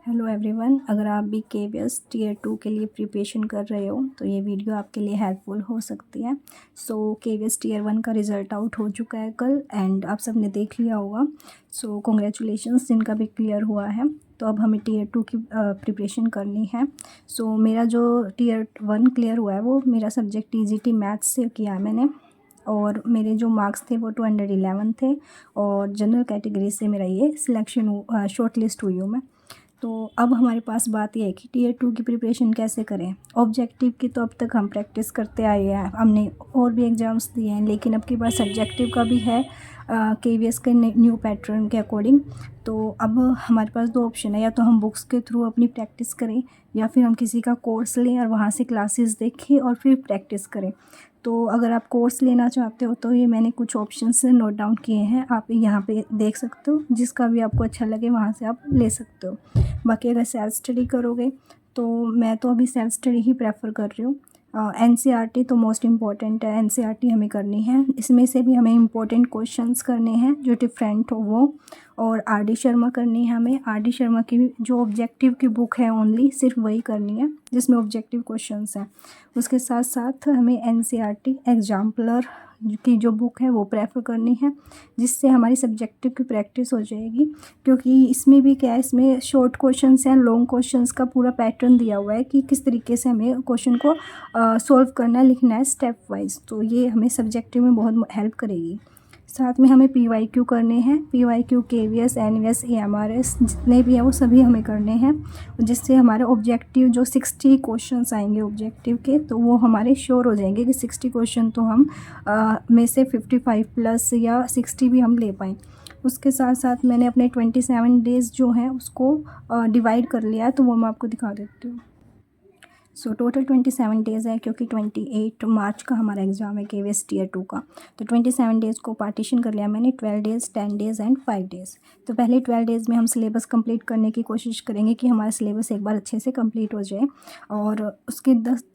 Hello everyone, अगर आप भी केवीएस टीयर 2 के लिए प्रिपरेशन कर रहे हो तो ये वीडियो आपके लिए हेल्पफुल हो सकती है। केवीएस टीयर 1 का रिज़ल्ट आउट हो चुका है कल एंड आप सब ने देख लिया होगा। कॉन्ग्रेचुलेशंस जिनका भी क्लियर हुआ है। तो अब हमें टीयर 2 की प्रिपरेशन करनी है। मेरा जो टीयर 1 क्लियर हुआ है वो मेरा सब्जेक्ट टीजीटी मैथ्स से किया है मैंने, और मेरे जो मार्क्स थे वो 211 थे और जनरल कैटेगरी से मेरा ये सिलेक्शन शॉर्ट लिस्ट हुई हूँ मैं। तो अब हमारे पास बात यह है कि टीयर 2 की प्रिपरेशन कैसे करें। ऑब्जेक्टिव की तो अब तक हम प्रैक्टिस करते आए हैं, हमने और भी एग्ज़ाम्स दिए हैं, लेकिन अब की बार सब्जेक्टिव का भी है केवीएस के न्यू पैटर्न के अकॉर्डिंग। तो अब हमारे पास दो ऑप्शन है, या तो हम बुक्स के थ्रू अपनी प्रैक्टिस करें या फिर हम किसी का कोर्स लें और वहाँ से क्लासेस देखें और फिर प्रैक्टिस करें। तो अगर आप कोर्स लेना चाहते हो तो ये मैंने कुछ ऑप्शंस नोट डाउन किए हैं, आप यहाँ पे देख सकते हो, जिसका भी आपको अच्छा लगे वहाँ से आप ले सकते हो। बाकी अगर सेल्फ स्टडी करोगे तो मैं तो अभी सेल्फ स्टडी ही प्रेफर कर रही हूँ। एनसीईआरटी तो मोस्ट इम्पॉर्टेंट है, एनसीईआरटी हमें करनी है। इसमें से भी हमें इम्पोर्टेंट क्वेश्चंस करने हैं जो डिफरेंट हो वो, और आर डी शर्मा करनी है हमें। आर डी शर्मा की जो ऑब्जेक्टिव की बुक है ओनली सिर्फ वही करनी है जिसमें ऑब्जेक्टिव क्वेश्चंस हैं। उसके साथ साथ हमें एनसीईआरटी एग्जाम्पलर की जो बुक है वो प्रेफर करनी है, जिससे हमारी सब्जेक्टिव की प्रैक्टिस हो जाएगी। क्योंकि इसमें भी क्या है, इसमें शॉर्ट क्वेश्चंस हैं, लॉन्ग क्वेश्चंस का पूरा पैटर्न दिया हुआ है कि किस तरीके से हमें क्वेश्चन को सॉल्व करना है, लिखना है स्टेप वाइज। तो ये हमें सब्जेक्टिव में बहुत हेल्प करेगी। साथ में हमें पीवाईक्यू करने हैं, पीवाईक्यू केवीएस एनवीएस एएमआरएस जितने भी हैं वो सभी हमें करने हैं, जिससे हमारे ऑब्जेक्टिव जो 60 क्वेश्चंस आएंगे ऑब्जेक्टिव के, तो वो हमारे श्योर हो जाएंगे कि 60 क्वेश्चन तो हम में से 55 प्लस या 60 भी हम ले पाएँ। उसके साथ साथ मैंने अपने 27 डेज़ जो हैं उसको डिवाइड कर लिया है, तो वो मैं आपको दिखा देती हूँ। टोटल 27 डेज़ है, क्योंकि 28 मार्च का हमारा एग्ज़ाम है केवीएस टीयर 2 का। तो 27 डेज़ को पार्टीशन कर लिया मैंने, 12 डेज़, 10 डेज़ एंड 5 डेज़। तो पहले 12 डेज़ में हम सिलेबस कंप्लीट करने की कोशिश करेंगे कि हमारा सिलेबस एक बार अच्छे से कंप्लीट हो जाए, और उसके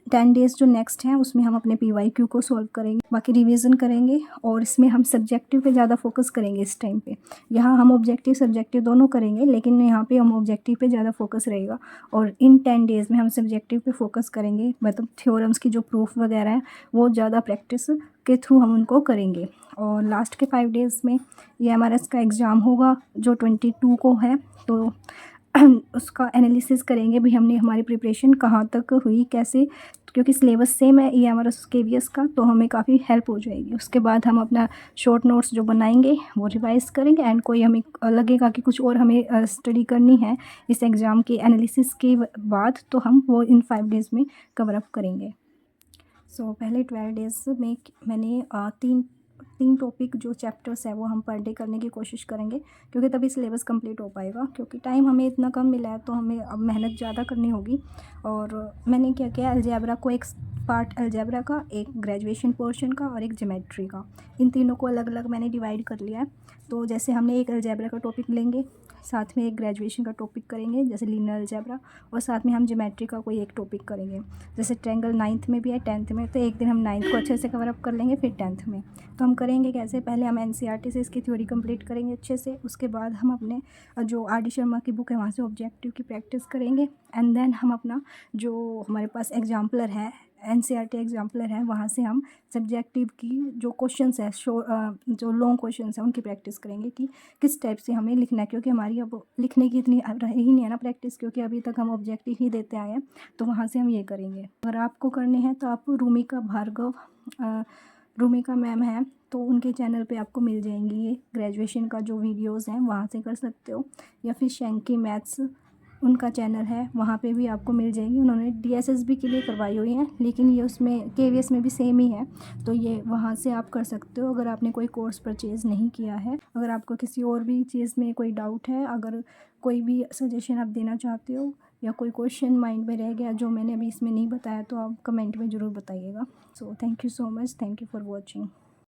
10 डेज़ जो नेक्स्ट हैं उसमें हम अपने पीवाईक्यू को सॉल्व करेंगे, बाकी रिवीजन करेंगे, और इसमें हम सब्जेक्टिव पे ज़्यादा फोकस करेंगे इस टाइम पे। यहाँ हम ऑब्जेक्टिव सब्जेक्टिव दोनों करेंगे, लेकिन यहाँ पे हम ऑब्जेक्टिव पे ज़्यादा फोकस रहेगा, और इन 10 डेज़ में हम सब्जेक्टिव पे फोकस करेंगे। मतलब थ्योरम्स की जो प्रूफ वगैरह है वो ज़्यादा प्रैक्टिस के थ्रू हम उनको करेंगे। और लास्ट के 5 डेज़ में एएमआरएस का एग्ज़ाम होगा जो 22 को है, तो उसका एनालिसिस करेंगे भी हमने हमारी प्रिपरेशन कहाँ तक हुई, कैसे, क्योंकि सिलेबस सेम है एएमआरएस केवीएस का, तो हमें काफ़ी हेल्प हो जाएगी। उसके बाद हम अपना शॉर्ट नोट्स जो बनाएंगे वो रिवाइज करेंगे, एंड कोई हमें लगेगा कि कुछ और हमें स्टडी करनी है इस एग्ज़ाम के एनालिसिस के बाद, तो हम वो इन 5 डेज़ में कवर अप करेंगे। पहले 12 डेज़ में मैंने तीन टॉपिक जो चैप्टर्स है वो हम पर डे करने की कोशिश करेंगे, क्योंकि तभी सिलेबस कंप्लीट हो पाएगा। क्योंकि टाइम हमें इतना कम मिला है तो हमें अब मेहनत ज़्यादा करनी होगी। और मैंने क्या किया, अलजेब्रा को एक पार्ट अलजेब्रा का, एक ग्रेजुएशन पोर्शन का और एक ज्योमेट्री का, इन तीनों को अलग अलग मैंने डिवाइड कर लिया है। तो जैसे हमने एक अलजेब्रा का टॉपिक लेंगे, साथ में एक ग्रेजुएशन का टॉपिक करेंगे जैसे लीनियर अलजेब्रा, और साथ में हम ज्योमेट्री का कोई एक टॉपिक करेंगे। जैसे ट्रायंगल 9th में भी है, 10th में, तो एक दिन हम 9th को अच्छे से कवर अप कर लेंगे, फिर 10th में। तो हम करेंगे कैसे, पहले हम एनसीईआरटी से इसकी थ्योरी कंप्लीट करेंगे अच्छे से, उसके बाद हम अपने जो आर डी शर्मा की बुक है वहाँ से ऑब्जेक्टिव की प्रैक्टिस करेंगे, एंड देन हम अपना जो हमारे पास एग्जाम्पलर है, एनसीईआरटी एग्जाम्पलर है, वहाँ से हम सब्जेक्टिव की जो क्वेश्चंस है, जो लॉन्ग क्वेश्चंस हैं उनकी प्रैक्टिस करेंगे कि किस टाइप से हमें लिखना है। क्योंकि हमारी अब लिखने की इतनी रही नहीं है ना प्रैक्टिस, क्योंकि अभी तक हम ऑब्जेक्टिव ही देते आए हैं, तो वहाँ से हम ये करेंगे। अगर आपको करने हैं तो आप रूमिका भार्गव, रूमिका मैम है, तो उनके चैनल पे आपको मिल जाएंगी ये ग्रेजुएशन का जो वीडियोस हैं, वहाँ से कर सकते हो, या फिर शैंकी मैथ्स उनका चैनल है, वहाँ पे भी आपको मिल जाएगी। उन्होंने डीएसएसबी के लिए करवाई हुई है, लेकिन ये उसमें केवीएस में भी सेम ही है, तो ये वहाँ से आप कर सकते हो अगर आपने कोई कोर्स परचेज़ नहीं किया है। अगर आपको किसी और भी चीज़ में कोई डाउट है, अगर कोई भी सजेशन आप देना चाहते हो, या कोई क्वेश्चन माइंड में रह गया जो मैंने अभी इसमें नहीं बताया, तो आप कमेंट में ज़रूर बताइएगा। Thank you so much, thank you for watching.